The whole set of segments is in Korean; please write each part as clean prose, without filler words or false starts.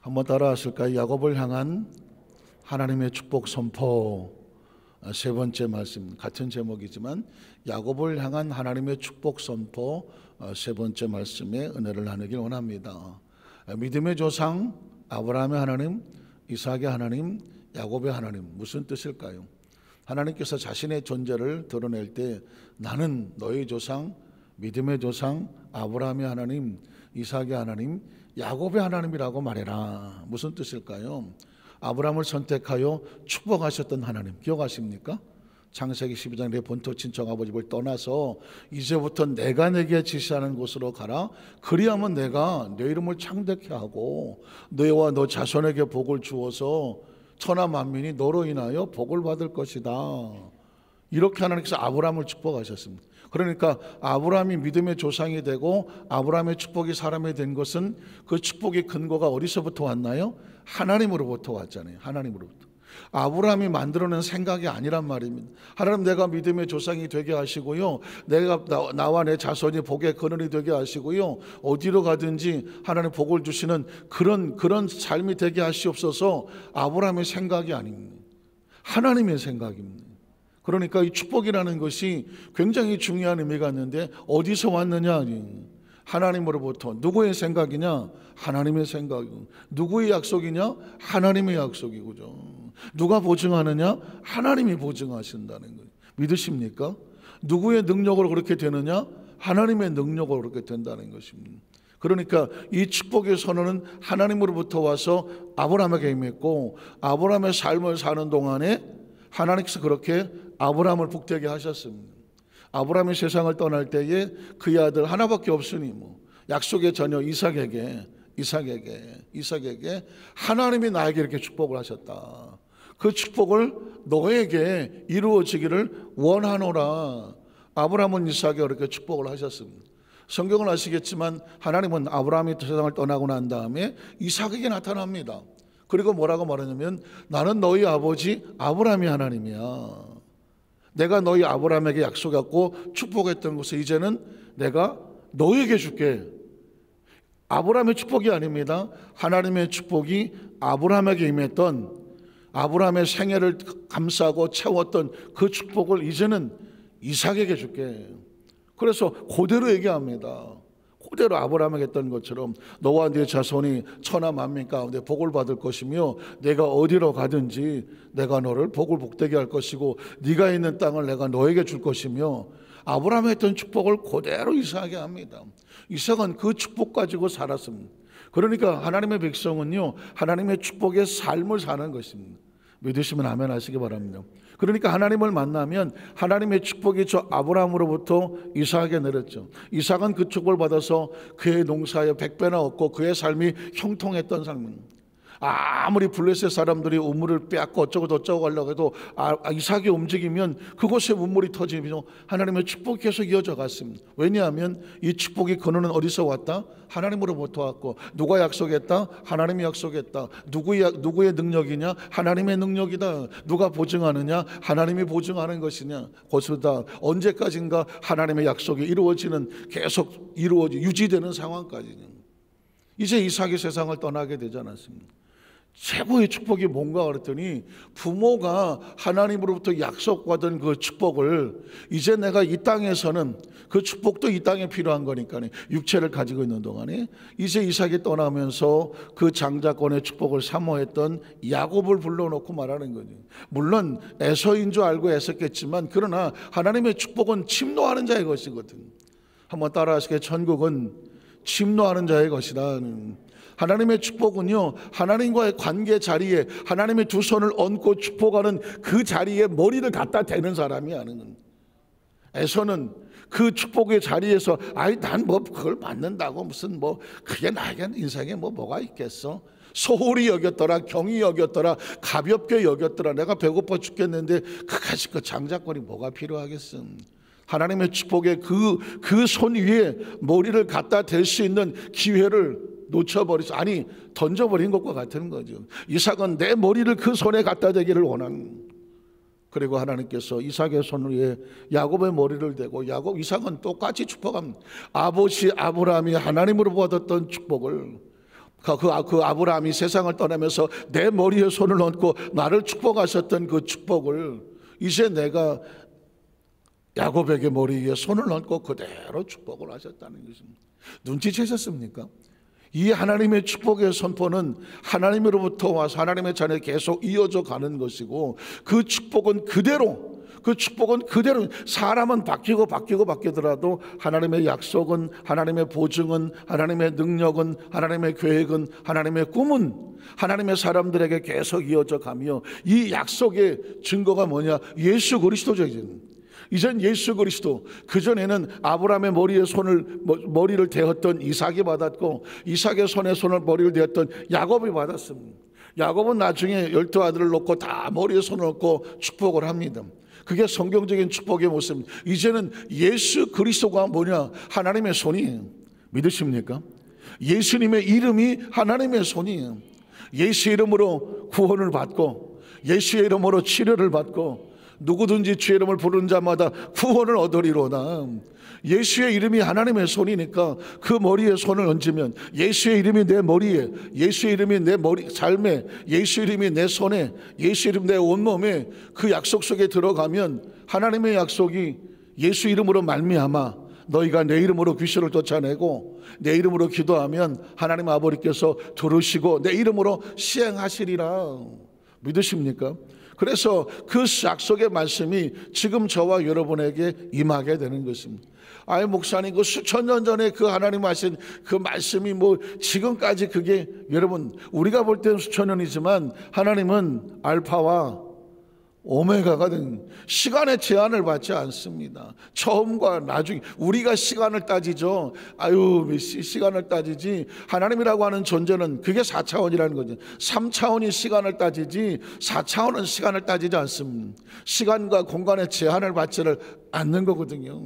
한번 따라 하실까요? 야곱을 향한 하나님의 축복 선포. 세 번째 말씀, 같은 제목이지만 야곱을 향한 하나님의 축복 선포 세 번째 말씀에 은혜를 나누길 원합니다. 믿음의 조상 아브라함의 하나님, 이삭의 하나님, 야곱의 하나님, 무슨 뜻일까요? 하나님께서 자신의 존재를 드러낼 때 나는 너의 조상, 믿음의 조상 아브라함의 하나님, 이삭의 하나님, 야곱의 하나님이라고 말해라. 무슨 뜻일까요? 아브라함을 선택하여 축복하셨던 하나님 기억하십니까? 창세기 12장 내 본토 친척 아버지 집을 떠나서 이제부터 내가 내게 지시하는 곳으로 가라. 그리하면 내가 내 이름을 창대케 하고 너와 너 자손에게 복을 주어서 천하 만민이 너로 인하여 복을 받을 것이다. 이렇게 하나님께서 아브라함을 축복하셨습니다. 그러니까 아브라함이 믿음의 조상이 되고 아브라함의 축복이 사람이 된 것은 그 축복의 근거가 어디서부터 왔나요? 하나님으로부터 왔잖아요. 하나님으로부터. 아브라함이 만들어낸 생각이 아니란 말입니다. 하나님, 내가 믿음의 조상이 되게 하시고요, 내가 나와 내 자손이 복의 근원이 되게 하시고요, 어디로 가든지 하나님 복을 주시는 그런 삶이 되게 하시옵소서. 아브라함의 생각이 아닙니다. 하나님의 생각입니다. 그러니까 이 축복이라는 것이 굉장히 중요한 의미가 있는데 어디서 왔느냐? 하나님으로부터. 누구의 생각이냐? 하나님의 생각이고. 누구의 약속이냐? 하나님의 약속이고죠. 누가 보증하느냐? 하나님이 보증하신다는 거예요. 믿으십니까? 누구의 능력으로 그렇게 되느냐? 하나님의 능력으로 그렇게 된다는 것입니다. 그러니까 이 축복의 선언은 하나님으로부터 와서 아브라함에게 임했고, 아브라함의 삶을 사는 동안에 하나님께서 그렇게 아브라함을 복되게 하셨습니다. 아브라함이 세상을 떠날 때에 그의 아들 하나밖에 없으니 약속의 자녀 이삭에게 하나님이 나에게 이렇게 축복을 하셨다. 그 축복을 너에게 이루어지기를 원하노라. 아브라함은 이삭에게 그렇게 축복을 하셨습니다. 성경을 아시겠지만 하나님은 아브라함이 세상을 떠나고 난 다음에 이삭에게 나타납니다. 그리고 뭐라고 말하냐면 나는 너희 아버지 아브라함이 하나님이야. 내가 너희 아브라함에게 약속했고 축복했던 것을 이제는 내가 너에게 줄게. 아브라함의 축복이 아닙니다. 하나님의 축복이 아브라함에게 임했던, 아브라함의 생애를 감싸고 채웠던 그 축복을 이제는 이삭에게 줄게. 그래서 그대로 얘기합니다. 그대로 아브라함에게 했던 것처럼 너와 네 자손이 천하 만민 가운데 복을 받을 것이며 내가 어디로 가든지 내가 너를 복을 복되게 할 것이고 네가 있는 땅을 내가 너에게 줄 것이며, 아브라함이 했던 축복을 그대로 이삭에게 합니다. 이삭은 그 축복 가지고 살았습니다. 그러니까 하나님의 백성은요, 하나님의 축복의 삶을 사는 것입니다. 믿으시면 아멘 하시기 바랍니다. 그러니까 하나님을 만나면 하나님의 축복이 저 아브라함으로부터 이삭에게 내렸죠. 이삭은 그 축복을 받아서 그의 농사에 100배나 얻고 그의 삶이 형통했던 삶입니다. 아무리 블레셋 사람들이 우물을 빼앗고 어쩌고 저쩌고 하려고 해도 이삭이 움직이면 그곳에 우물이 터지며 하나님의 축복이 계속 이어져 갔습니다. 왜냐하면 이 축복의 근원은 어디서 왔다? 하나님으로부터 왔고, 누가 약속했다? 하나님이 약속했다. 누구의 능력이냐? 하나님의 능력이다. 누가 보증하느냐? 하나님이 보증하는 것이냐? 그것이다. 언제까지인가 하나님의 약속이 이루어지는, 계속 유지되는 상황까지는. 이제 이삭이 세상을 떠나게 되지 않았습니다. 최고의 축복이 뭔가 그랬더니 부모가 하나님으로부터 약속받은 그 축복을 이제 내가 이 땅에서는, 그 축복도 이 땅에 필요한 거니까 육체를 가지고 있는 동안에 이제 이삭이 떠나면서 그 장자권의 축복을 사모했던 야곱을 불러놓고 말하는 거죠. 물론 에서인 줄 알고 애썼겠지만 그러나 하나님의 축복은 침노하는 자의 것이거든. 한번 따라하시게. 천국은 침노하는 자의 것이다. 하나님의 축복은요, 하나님과의 관계 자리에 하나님의 두 손을 얹고 축복하는 그 자리에 머리를 갖다 대는 사람이 하는 겁니다. 에서는 그 축복의 자리에서 난 그걸 받는다고 무슨 그게 나에게 인생에 뭐가 있겠어? 소홀히 여겼더라, 경히 여겼더라, 가볍게 여겼더라. 내가 배고파 죽겠는데 그까짓 그 장자권이 뭐가 필요하겠어? 하나님의 축복의 그 손 위에 머리를 갖다 댈 수 있는 기회를 던져버린 것과 같은 거죠. 이삭은 내 머리를 그 손에 갖다 대기를 원하는. 그리고 하나님께서 이삭의 손 위에 야곱의 머리를 대고 이삭은 똑같이 축복합니다. 아버지 아브라함이 하나님으로 받았던 축복을 그 아브라함이 세상을 떠나면서 내 머리에 손을 얹고 나를 축복하셨던 그 축복을 이제 내가 야곱에게 머리 위에 손을 얹고 그대로 축복을 하셨다는 것입니다. 눈치채셨습니까? 이 하나님의 축복의 선포는 하나님으로부터 와서 하나님의 자녀에 계속 이어져 가는 것이고, 그 축복은 그대로 사람은 바뀌더라도 하나님의 약속은, 하나님의 보증은, 하나님의 능력은, 하나님의 계획은, 하나님의 꿈은 하나님의 사람들에게 계속 이어져 가며, 이 약속의 증거가 뭐냐? 예수 그리스도죠. 이젠 예수 그리스도. 그전에는 아브라함의 머리를 대었던 이삭이 받았고, 이삭의 손에 머리를 대었던 야곱이 받았습니다. 야곱은 나중에 12아들을 놓고 다 머리에 손을 얹고 축복을 합니다. 그게 성경적인 축복의 모습입니다. 이제는 예수 그리스도가 뭐냐? 하나님의 손이에요. 믿으십니까? 예수님의 이름이 하나님의 손이에요. 예수 이름으로 구원을 받고, 예수의 이름으로 치료를 받고, 누구든지 주의 이름을 부르는 자마다 구원을 얻으리로다. 예수의 이름이 하나님의 손이니까 그 머리에 손을 얹으면, 예수의 이름이 내 머리에, 예수의 이름이 내 삶에, 예수의 이름이 내 손에, 예수의 이름 내 온몸에, 그 약속 속에 들어가면 하나님의 약속이 예수 이름으로 말미암아 너희가 내 이름으로 귀신을 쫓아내고 내 이름으로 기도하면 하나님 아버지께서 들으시고 내 이름으로 시행하시리라. 믿으십니까? 그래서 그 약속의 말씀이 지금 저와 여러분에게 임하게 되는 것입니다. 아이 목사님, 그 수천 년 전에 그 하나님 하신 그 말씀이 지금까지 그게, 여러분, 우리가 볼 때는 수천 년이지만 하나님은 알파와 오메가가 된, 시간의 제한을 받지 않습니다. 처음과 나중, 우리가 시간을 따지죠. 시간을 따지지, 하나님이라고 하는 존재는 그게 4차원이라는 거죠. 3차원이 시간을 따지지 4차원은 시간을 따지지 않습니다. 시간과 공간의 제한을 받지를 않는 거거든요.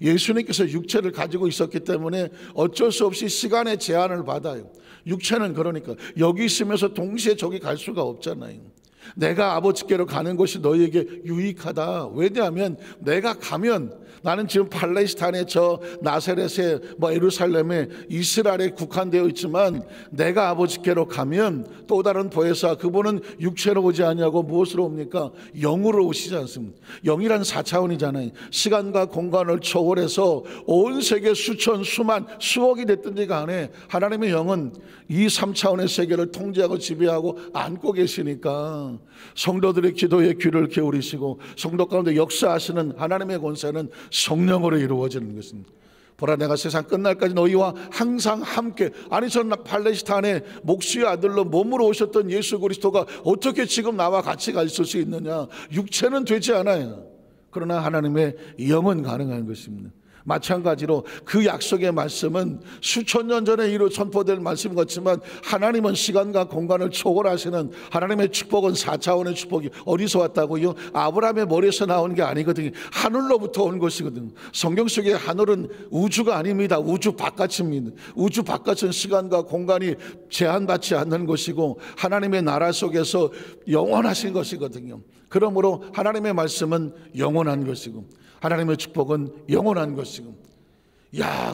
예수님께서 육체를 가지고 있었기 때문에 어쩔 수 없이 시간의 제한을 받아요. 육체는 그러니까 여기 있으면서 동시에 저기 갈 수가 없잖아요. 내가 아버지께로 가는 것이 너희에게 유익하다. 왜냐하면 내가 가면, 나는 지금 팔레스타인의 저 나사렛에 예루살렘에 이스라엘에 국한되어 있지만, 내가 아버지께로 가면 또 다른 보혜사, 그분은 육체로 오지 아니하고 무엇으로 옵니까? 영으로 오시지 않습니까? 영이란 4차원이잖아요. 시간과 공간을 초월해서 온 세계 수천, 수만, 수억이 됐든지 간에 하나님의 영은 이 3차원의 세계를 통제하고 지배하고 안고 계시니까 성도들의 기도에 귀를 기울이시고 성도 가운데 역사하시는 하나님의 권세는 성령으로 이루어지는 것입니다. 보라, 내가 세상 끝날까지 너희와 항상 함께. 아니, 전 팔레스타인의 목수의 아들로 몸으로 오셨던 예수 그리스도가 어떻게 지금 나와 같이 있을 수 있느냐? 육체는 되지 않아요. 그러나 하나님의 영은 가능한 것입니다. 마찬가지로 그 약속의 말씀은 수천 년 전에 선포될 말씀 같지만, 하나님은 시간과 공간을 초월하시는 하나님의 축복은 4차원의 축복이 어디서 왔다고요? 아브라함의 머리에서 나온 게 아니거든요. 하늘로부터 온 것이거든요. 성경 속의 하늘은 우주가 아닙니다. 우주 바깥입니다. 우주 바깥은 시간과 공간이 제한받지 않는 것이고 하나님의 나라 속에서 영원하신 것이거든요. 그러므로 하나님의 말씀은 영원한 것이고 하나님의 축복은 영원한 것이고.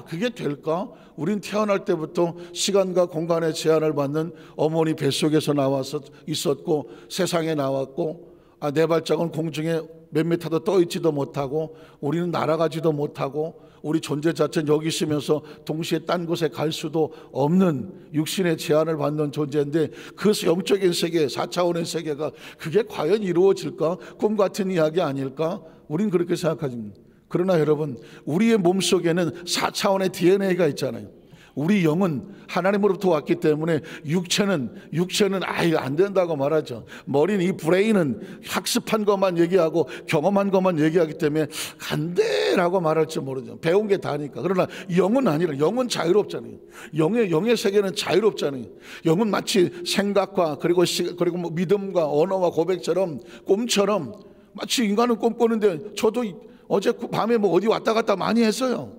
그게 될까? 우린 태어날 때부터 시간과 공간의 제한을 받는 어머니 뱃속에서 나와서 있었고, 세상에 나왔고, 내 발짝은 공중에 몇 미터도 떠 있지도 못하고, 우리는 날아가지도 못하고, 우리 존재 자체는 여기 있으면서 동시에 딴 곳에 갈 수도 없는 육신의 제한을 받는 존재인데, 그 영적인 세계, 4차원의 세계가 그게 과연 이루어질까? 꿈 같은 이야기 아닐까? 우린 그렇게 생각하십니다. 그러나 여러분, 우리의 몸속에는 4차원의 DNA가 있잖아요. 우리 영은 하나님으로부터 왔기 때문에 육체는 아예 안 된다고 말하죠. 머리는, 이 브레인은 학습한 것만 얘기하고 경험한 것만 얘기하기 때문에 간대라고 말할지 모르죠. 배운 게 다니까. 그러나 영은 아니라, 영은 자유롭잖아요. 영의 세계는 자유롭잖아요. 영은 마치 생각과 그리고 믿음과 언어와 고백처럼, 꿈처럼, 마치 인간은 꿈꾸는데, 저도 어제 밤에 어디 왔다 갔다 많이 했어요.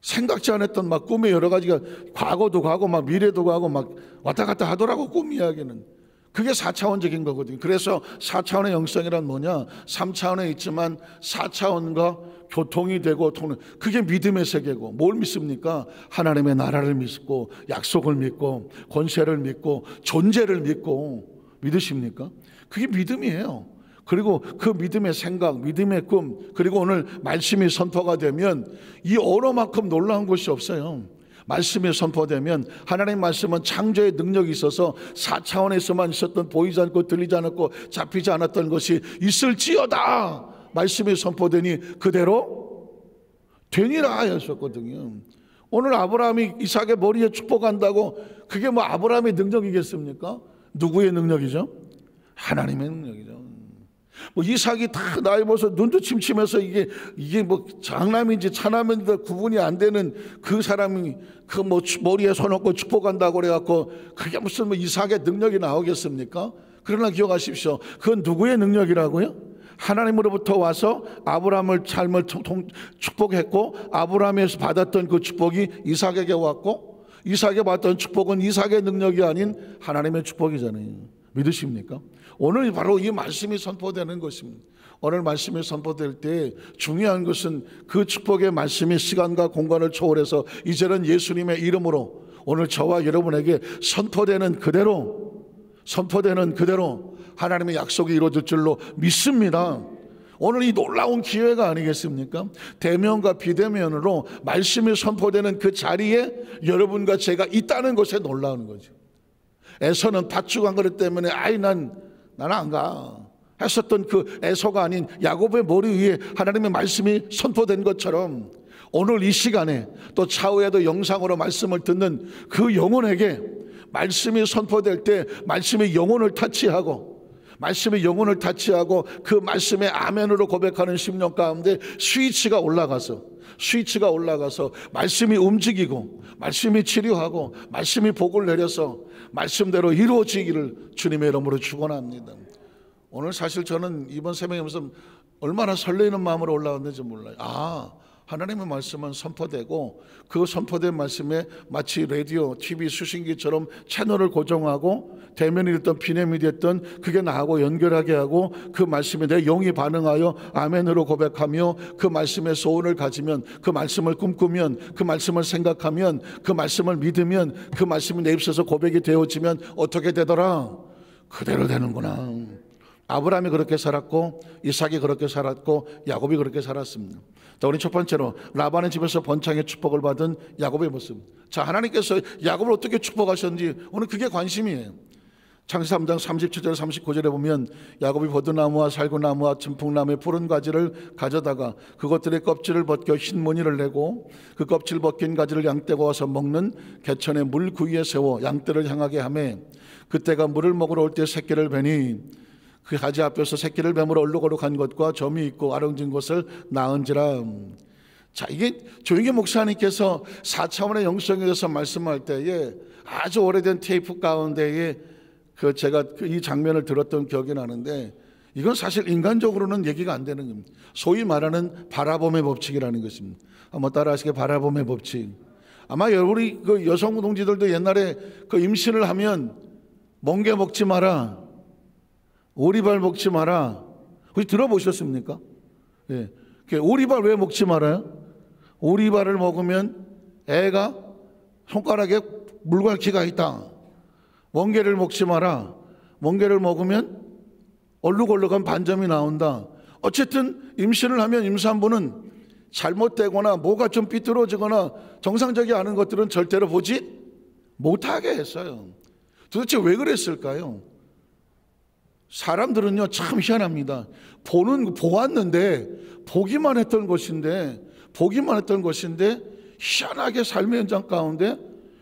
생각지 않았던 꿈에 여러 가지가, 과거도 가고 미래도 가고 왔다 갔다 하더라고, 꿈 이야기는. 그게 4차원적인 거거든요. 그래서 4차원의 영성이란 뭐냐? 3차원에 있지만 4차원과 교통이 되고 그게 믿음의 세계고, 뭘 믿습니까? 하나님의 나라를 믿고, 약속을 믿고, 권세를 믿고, 존재를 믿고. 믿으십니까? 그게 믿음이에요. 그리고 그 믿음의 생각, 믿음의 꿈, 그리고 오늘 말씀이 선포가 되면 이 언어만큼 놀라운 것이 없어요. 말씀이 선포되면, 하나님 말씀은 창조의 능력이 있어서 4차원에서만 있었던, 보이지 않고 들리지 않았고 잡히지 않았던 것이 있을지어다 말씀이 선포되니 그대로 되니라 하셨거든요. 오늘 아브라함이 이삭의 머리에 축복한다고, 그게 뭐 아브라함의 능력이겠습니까? 누구의 능력이죠? 하나님의 능력이죠. 뭐 이삭이 다 나이 먹어서 눈도 침침해서 이게 뭐 장남인지 차남인지 구분이 안 되는 그 사람이 그 뭐 머리에 손 얹고 축복한다고 그래갖고 그게 무슨 뭐 이삭의 능력이 나오겠습니까? 그러나 기억하십시오. 그건 누구의 능력이라고요? 하나님으로부터 와서 아브라함을 삶을 축복했고, 아브라함에서 받았던 그 축복이 이삭에게 왔고, 이삭에 받았던 축복은 이삭의 능력이 아닌 하나님의 축복이잖아요. 믿으십니까? 오늘 바로 이 말씀이 선포되는 것입니다. 오늘 말씀이 선포될 때 중요한 것은 그 축복의 말씀이 시간과 공간을 초월해서 이제는 예수님의 이름으로 오늘 저와 여러분에게 선포되는 그대로 하나님의 약속이 이루어질 줄로 믿습니다. 오늘 이 놀라운 기회가 아니겠습니까? 대면과 비대면으로 말씀이 선포되는 그 자리에 여러분과 제가 있다는 것에 놀라운 거죠. 에서는 밭주간 그릇 때문에 나는 안 가 했었던 그 에서가 아닌 야곱의 머리 위에 하나님의 말씀이 선포된 것처럼, 오늘 이 시간에 또 차후에도 영상으로 말씀을 듣는 그 영혼에게 말씀이 선포될 때 말씀의 영혼을 타치하고 그 말씀의 아멘으로 고백하는 심령 가운데 스위치가 올라가서 말씀이 움직이고, 말씀이 치료하고, 말씀이 복을 내려서 말씀대로 이루어지기를 주님의 이름으로 축원합니다. 오늘 사실 저는 이번 새벽에 무슨 얼마나 설레이는 마음으로 올라왔는지 몰라요. 하나님의 말씀은 선포되고, 그 선포된 말씀에 마치 라디오, TV 수신기처럼 채널을 고정하고 대면이 됐던 비대면이 됐던 그게 나하고 연결하게 하고, 그 말씀에 내 영이 반응하여 아멘으로 고백하며 그 말씀에 소원을 가지면, 그 말씀을 꿈꾸면, 그 말씀을 생각하면, 그 말씀을 믿으면, 그 말씀이 내 입에서 고백이 되어지면 어떻게 되더라? 그대로 되는구나. 아브라함이 그렇게 살았고, 이삭이 그렇게 살았고, 야곱이 그렇게 살았습니다. 자, 우리 첫 번째로 라반의 집에서 번창의 축복을 받은 야곱의 모습. 자, 하나님께서 야곱을 어떻게 축복하셨는지 오늘 그게 관심이에요. 창세기 3장 37절 39절에 보면 야곱이 버드나무와 살구나무와 진풍나무의 푸른 가지를 가져다가 그것들의 껍질을 벗겨 흰 무늬를 내고, 그 껍질 벗긴 가지를 양떼가 와서 먹는 개천의 물 그 위에 세워 양떼를 향하게 하매, 그때가 물을 먹으러 올 때 새끼를 베니 그 가지 앞에서 새끼를 뱀으로 얼룩얼룩 한 것과 점이 있고 아렁진 것을 낳은지라. 자, 이게 조용기 목사님께서 4차원의 영성에 대해서 말씀할 때에 아주 오래된 테이프 가운데에 제가 이 장면을 들었던 기억이 나는데, 이건 사실 인간적으로는 얘기가 안 되는 겁니다. 소위 말하는 바라봄의 법칙이라는 것입니다. 한번 따라하시게. 바라봄의 법칙. 아마 우리 그 여성 동지들도 옛날에 그 임신을 하면 멍게 먹지 마라, 오리발 먹지 마라, 혹시 들어보셨습니까? 예. 오리발 왜 먹지 말아요? 오리발을 먹으면 애가 손가락에 물갈퀴가 있다. 멍게를 먹지 마라. 멍게를 먹으면 얼룩얼룩한 반점이 나온다. 어쨌든 임신을 하면 임산부는 잘못되거나 뭐가 좀 삐뚤어지거나 정상적이 않은 것들은 절대로 보지 못하게 했어요. 도대체 왜 그랬을까요? 사람들은요 참 희한합니다. 보았는데 보기만 했던 것인데 희한하게 삶의 현장 가운데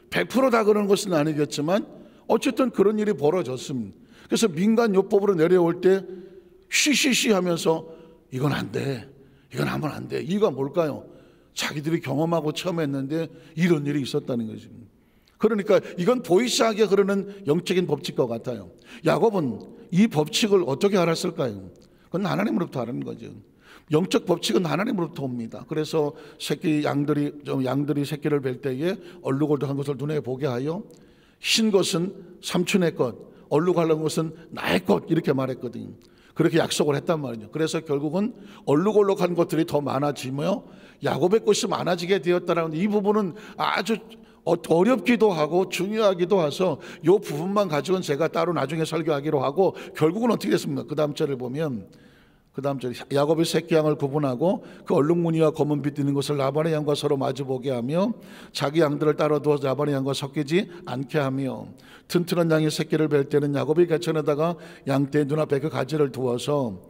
100% 다 그런 것은 아니겠지만 어쨌든 그런 일이 벌어졌습니다. 그래서 민간요법으로 내려올 때 쉬쉬쉬 하면서 이건 안 돼, 이건 하면 안 돼. 이유가 뭘까요? 자기들이 경험하고 처음 했는데 이런 일이 있었다는 것입니다. 그러니까 이건 보이시하게 흐르는 영적인 법칙과 같아요. 야곱은 이 법칙을 어떻게 알았을까요? 그건 하나님으로부터 아는 거죠. 영적 법칙은 하나님으로부터 옵니다. 그래서 양들이 새끼를 뵐 때에 얼룩얼룩한 것을 눈에 보게 하여 흰 것은 삼촌의 것, 얼룩하는 것은 나의 것 이렇게 말했거든요. 그렇게 약속을 했단 말이죠. 그래서 결국은 얼룩얼룩한 것들이 더 많아지며 야곱의 것이 많아지게 되었다는 이 부분은 아주 어렵기도 하고 중요하기도 해서 이 부분만 가지고는 제가 따로 나중에 설교하기로 하고, 결국은 어떻게 됐습니까? 그 다음 절을 보면, 그 다음 절, 야곱이 새끼 양을 구분하고 그 얼룩무늬와 검은 빛 있는 것을 라반의 양과 서로 마주보게 하며 자기 양들을 따로 두어 라반의 양과 섞이지 않게 하며, 튼튼한 양이 새끼를 뵐 때는 야곱이 개천에다가 양떼의 눈앞에 그 가지를 두어서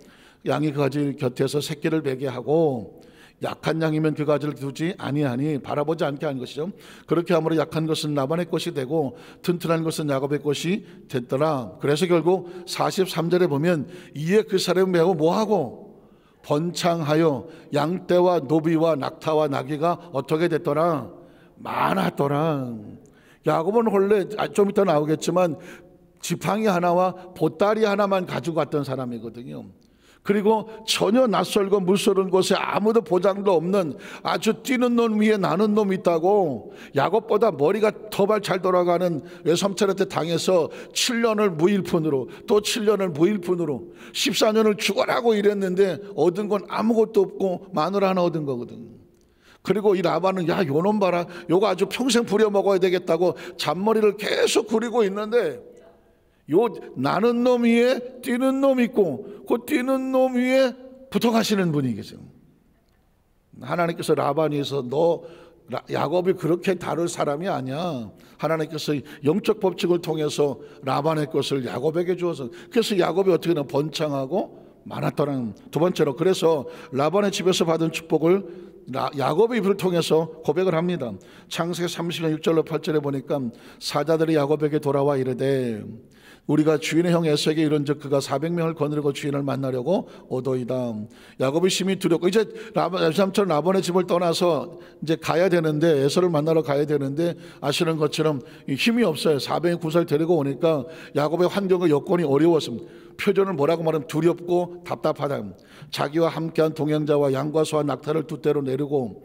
양이 그 가지 곁에서 새끼를 베게 하고, 약한 양이면 그 가지를 두지 아니하니 바라보지 않게 하는 것이죠. 그렇게 함으로 약한 것은 라반의 것이 되고 튼튼한 것은 야곱의 것이 됐더라. 그래서 결국 43절에 보면 이에 그 사람이 매우 뭐하고 번창하여 양떼와 노비와 낙타와 나귀가 어떻게 됐더라? 많았더라. 야곱은 원래 좀 이따 나오겠지만 지팡이 하나와 보따리 하나만 가지고 갔던 사람이거든요. 그리고 전혀 낯설고 물서른 곳에 아무도 보장도 없는 아주 뛰는 놈 위에 나는 놈이 있다고, 야곱보다 머리가 더 잘 돌아가는 외삼촌한테 당해서 7년을 무일푼으로, 또 7년을 무일푼으로 14년을 죽어라고 이랬는데 얻은 건 아무것도 없고 마늘 하나 얻은 거거든. 그리고 이 라반은 야, 요놈 봐라, 요거 아주 평생 부려먹어야 되겠다고 잔머리를 계속 그리고 있는데, 요 나는 놈 위에 뛰는 놈 있고 그 뛰는 놈 위에 붙어 가시는 분이 계세요. 하나님께서 라반에서 너 야곱이 그렇게 다룰 사람이 아니야. 하나님께서 영적 법칙을 통해서 라반의 것을 야곱에게 주어서, 그래서 야곱이 어떻게 하나 번창하고 많았더라는. 두 번째로, 그래서 라반의 집에서 받은 축복을 야곱의 입을 통해서 고백을 합니다. 창세기 30년 6절로 8절에 보니까 사자들이 야곱에게 돌아와 이르되 우리가 주인의 형 에서에게 이른즉 그가 400명을 거느리고 주인을 만나려고 오도이다. 야곱이 심히 두렵고 이제 삼촌 라반의 집을 떠나서 이제 가야 되는데, 에서를 만나러 가야 되는데 아시는 것처럼 힘이 없어요. 400명 구사를 데리고 오니까 야곱의 환경과 여건이 어려웠습니다. 표현을 뭐라고 말하면 두렵고 답답하다. 자기와 함께한 동행자와 양과 소와 낙타를 두 떼로 내리고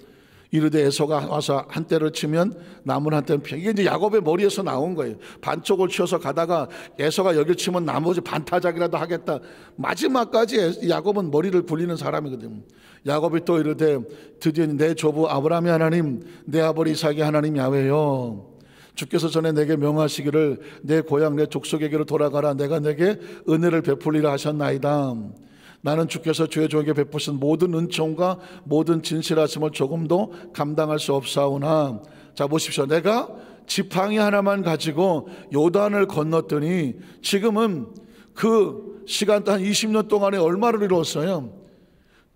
이르되 에서가 와서 한 떼를 치면 남은 한 떼는 이게 이제 야곱의 머리에서 나온 거예요. 반쪽을 치어서 가다가 에서가 여길 치면 나머지 반타작이라도 하겠다. 마지막까지 야곱은 머리를 굴리는 사람이거든요. 야곱이 또 이르되 드디어 내 조부 아브라함의 하나님, 내 아버지 이삭의 하나님 야훼여, 주께서 전에 내게 명하시기를 내 고향 내 족속에게로 돌아가라, 내가 내게 은혜를 베풀리라 하셨나이다. 나는 주께서 주의 종에게 베푸신 모든 은총과 모든 진실하심을 조금도 감당할 수 없사오나, 자 보십시오. 내가 지팡이 하나만 가지고 요단을 건넜더니 지금은 그 시간 한 20년 동안에 얼마를 이루었어요?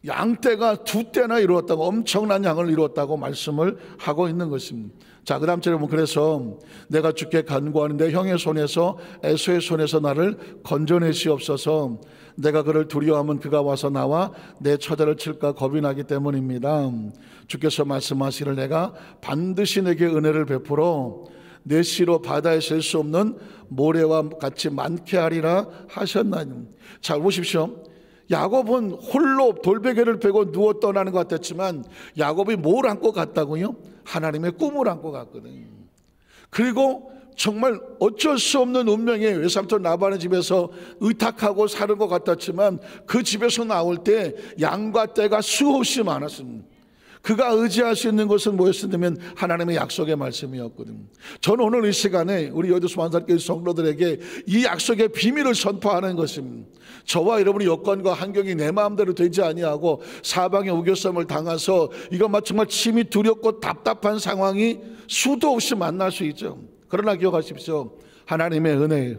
양떼가 두 떼나 이루었다고, 엄청난 양을 이루었다고 말씀을 하고 있는 것입니다. 자, 그 다음 절에 보면 그래서 내가 주께 간구하는 내 형의 손에서 에서의 손에서 나를 건져내시옵소서. 내가 그를 두려워하면 그가 와서 나와 내 처자를 칠까 겁이 나기 때문입니다. 주께서 말씀하시기를 내가 반드시 내게 은혜를 베풀어 내 씨로 바다에 셀 수 없는 모래와 같이 많게 하리라 하셨나니. 자 보십시오. 야곱은 홀로 돌베개를 베고 누워 떠나는 것 같았지만 야곱이 뭘 안고 갔다고요? 하나님의 꿈을 안고 갔거든요. 그리고 정말 어쩔 수 없는 운명의 외삼촌 라반의 집에서 의탁하고 사는 것 같았지만 그 집에서 나올 때 양과 떼가 수없이 많았습니다. 그가 의지할 수 있는 것은 뭐였냐면 하나님의 약속의 말씀이었거든요. 저는 오늘 이 시간에 우리 여도수 만살교회 성도들에게 이 약속의 비밀을 선포하는 것입니다. 저와 여러분의 여건과 환경이 내 마음대로 되지 아니하고 사방의 우겨쌈을 당해서 이것만 정말 심히 두렵고 답답한 상황이 수도 없이 만날 수 있죠. 그러나 기억하십시오. 하나님의 은혜,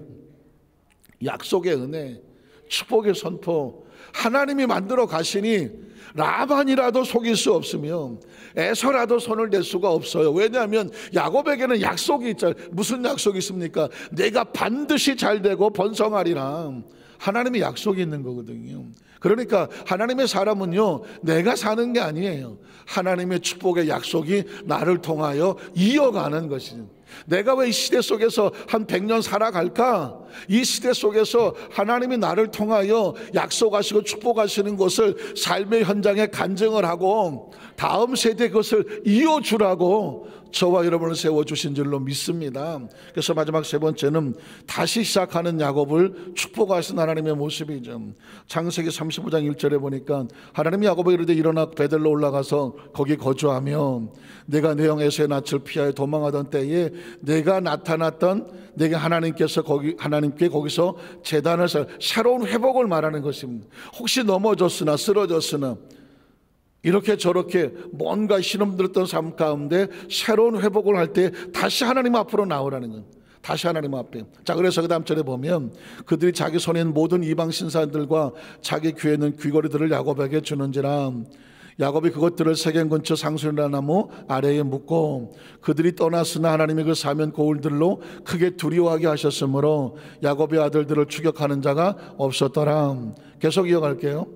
약속의 은혜, 축복의 선포, 하나님이 만들어 가시니 라반이라도 속일 수 없으며 에서라도 손을 댈 수가 없어요. 왜냐하면 야곱에게는 약속이 있잖아요. 무슨 약속이 있습니까? 내가 반드시 잘되고 번성하리라. 하나님의 약속이 있는 거거든요. 그러니까 하나님의 사람은요, 내가 사는 게 아니에요. 하나님의 축복의 약속이 나를 통하여 이어가는 것이죠. 내가 왜 이 시대 속에서 한 100년 살아갈까? 이 시대 속에서 하나님이 나를 통하여 약속하시고 축복하시는 것을 삶의 현장에 간증을 하고 다음 세대 그것을 이어주라고 저와 여러분을 세워주신 줄로 믿습니다. 그래서 마지막 세 번째는 다시 시작하는 야곱을 축복하신 하나님의 모습이죠. 창세기 35장 1절에 보니까 하나님이 야곱에게 이르되 일어나 베델로 올라가서 거기 거주하며 내가 내 형 에서의 낯을 피하여 도망하던 때에 내가 나타났던 내게 하나님께 거기서 제단을 새로운 회복을 말하는 것입니다. 혹시 넘어졌으나 쓰러졌으나 이렇게 저렇게 뭔가 신음 들었던 삶 가운데 새로운 회복을 할 때 다시 하나님 앞으로 나오라는 거예요. 다시 하나님 앞에. 자, 그래서 그 다음 절에 보면 그들이 자기 손에 있는 모든 이방 신사들과 자기 귀에 있는 귀걸이들을 야곱에게 주는지라. 야곱이 그것들을 세겜 근처 상수리라 나무 아래에 묻고 그들이 떠났으나 하나님이 그 사면 고울들로 크게 두려워하게 하셨으므로 야곱의 아들들을 추격하는 자가 없었더라. 계속 이어갈게요.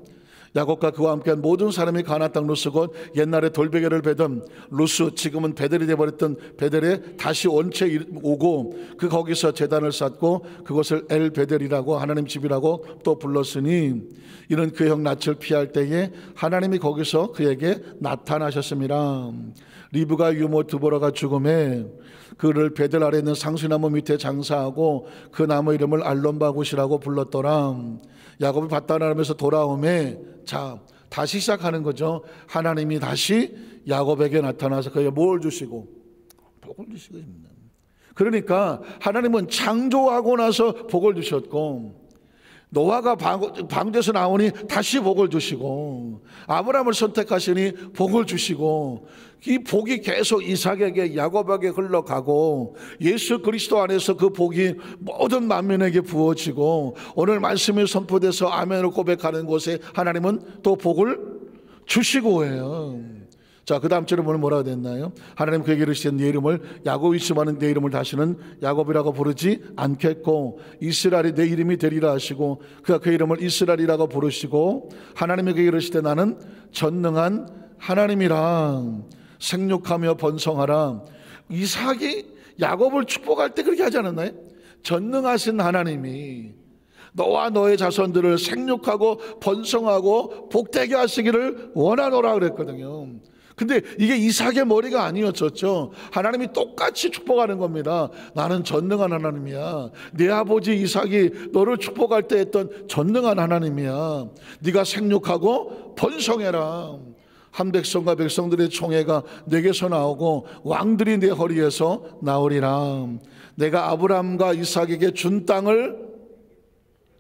야곱과 그와 함께한 모든 사람이 가나안 땅 루스 곧 옛날에 돌베개를 베던 루스, 지금은 베델이 되어버렸던 베델에 다시 원체 오고 그 거기서 제단을 쌓고 그것을 엘 베델이라고 하나님 집이라고 또 불렀으니 이는 그 형 낯을 피할 때에 하나님이 거기서 그에게 나타나셨습니다. 리브가 유모 드보라가 죽음에 그를 베델 아래 있는 상수나무 밑에 장사하고 그 나무 이름을 알론바굿이라고 불렀더라. 야곱이 밧단하면서 돌아오매, 자, 다시 시작하는 거죠. 하나님이 다시 야곱에게 나타나서 그에게 뭘 주시고? 복을 주시고 있습니다. 그러니까 하나님은 창조하고 나서 복을 주셨고, 노아가 방주에서 나오니 다시 복을 주시고, 아브라함을 선택하시니 복을 주시고, 이 복이 계속 이삭에게 야곱에게 흘러가고 예수 그리스도 안에서 그 복이 모든 만민에게 부어지고 오늘 말씀이 선포돼서 아멘을 고백하는 곳에 하나님은 또 복을 주시고 해요. 자, 그 다음 절에 보면 뭐라고 됐나요? 하나님 그에게 이르시되 네 이름을 야곱이 있음하는 내 이름을 다시는 야곱이라고 부르지 않겠고 이스라엘이 내 이름이 되리라 하시고 그가 그 이름을 이스라엘이라고 부르시고 하나님이 그에게 이르시되 나는 전능한 하나님이라 생육하며 번성하라. 이삭이 야곱을 축복할 때 그렇게 하지 않았나요? 전능하신 하나님이 너와 너의 자손들을 생육하고 번성하고 복되게 하시기를 원하노라 그랬거든요. 근데 이게 이삭의 머리가 아니었었죠. 하나님이 똑같이 축복하는 겁니다. 나는 전능한 하나님이야. 내 아버지 이삭이 너를 축복할 때 했던 전능한 하나님이야. 네가 생육하고 번성해라. 한 백성과 백성들의 총회가 내게서 나오고 왕들이 내 허리에서 나오리라. 내가 아브라함과 이삭에게 준 땅을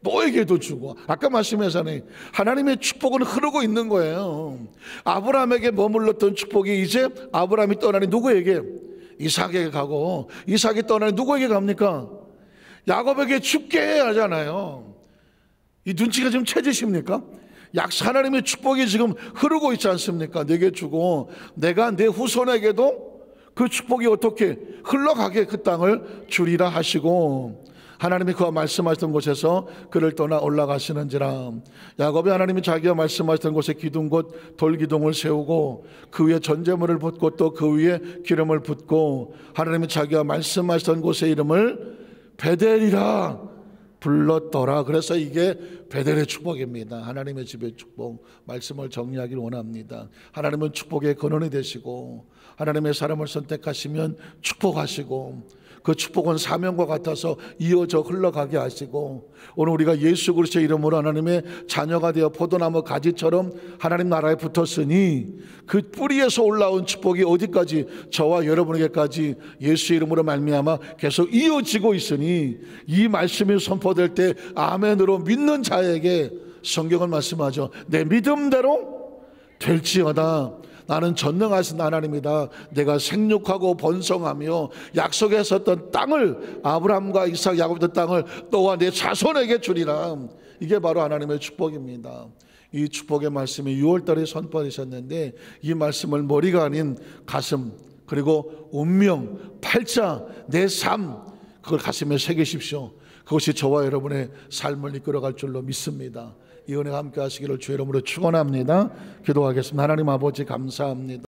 너에게도 주고, 아까 말씀하셨잖아요. 하나님의 축복은 흐르고 있는 거예요. 아브라함에게 머물렀던 축복이 이제 아브라함이 떠나니 누구에게? 이삭에게 가고, 이삭이 떠나니 누구에게 갑니까? 야곱에게 죽게 해야 하잖아요. 이 눈치가 지금 채지십니까? 하나님의 축복이 지금 흐르고 있지 않습니까? 내게 주고 내가 내 후손에게도 그 축복이 어떻게 흘러가게 그 땅을 주리라 하시고 하나님이 그와 말씀하셨던 곳에서 그를 떠나 올라가시는지라. 야곱이 하나님이 자기가 말씀하셨던 곳에 기둥 곧 돌기둥을 세우고 그 위에 전제물을 붓고 또 그 위에 기름을 붓고 하나님이 자기가 말씀하셨던 곳의 이름을 베델이라 불렀더라. 그래서 이게 베델의 축복입니다. 하나님의 집의 축복. 말씀을 정리하기를 원합니다. 하나님은 축복의 근원이 되시고 하나님의 사람을 선택하시면 축복하시고 그 축복은 사명과 같아서 이어져 흘러가게 하시고 오늘 우리가 예수 그리스도의 이름으로 하나님의 자녀가 되어 포도나무 가지처럼 하나님 나라에 붙었으니 그 뿌리에서 올라온 축복이 어디까지 저와 여러분에게까지 예수 이름으로 말미암아 계속 이어지고 있으니 이 말씀이 선포될 때 아멘으로 믿는 자에게 성경은 말씀하죠. 내 믿음대로 될지어다. 나는 전능하신 하나님이다. 내가 생육하고 번성하며 약속했었던 땅을 아브라함과 이삭 야곱의 땅을 너와 내 자손에게 주리라. 이게 바로 하나님의 축복입니다. 이 축복의 말씀이 6월달에 선포되셨는데 이 말씀을 머리가 아닌 가슴 그리고 운명, 팔자, 내 삶 그걸 가슴에 새기십시오. 그것이 저와 여러분의 삶을 이끌어갈 줄로 믿습니다. 이 은혜가 함께 하시기를 주의 이름으로 축원합니다. 기도하겠습니다. 하나님 아버지 감사합니다.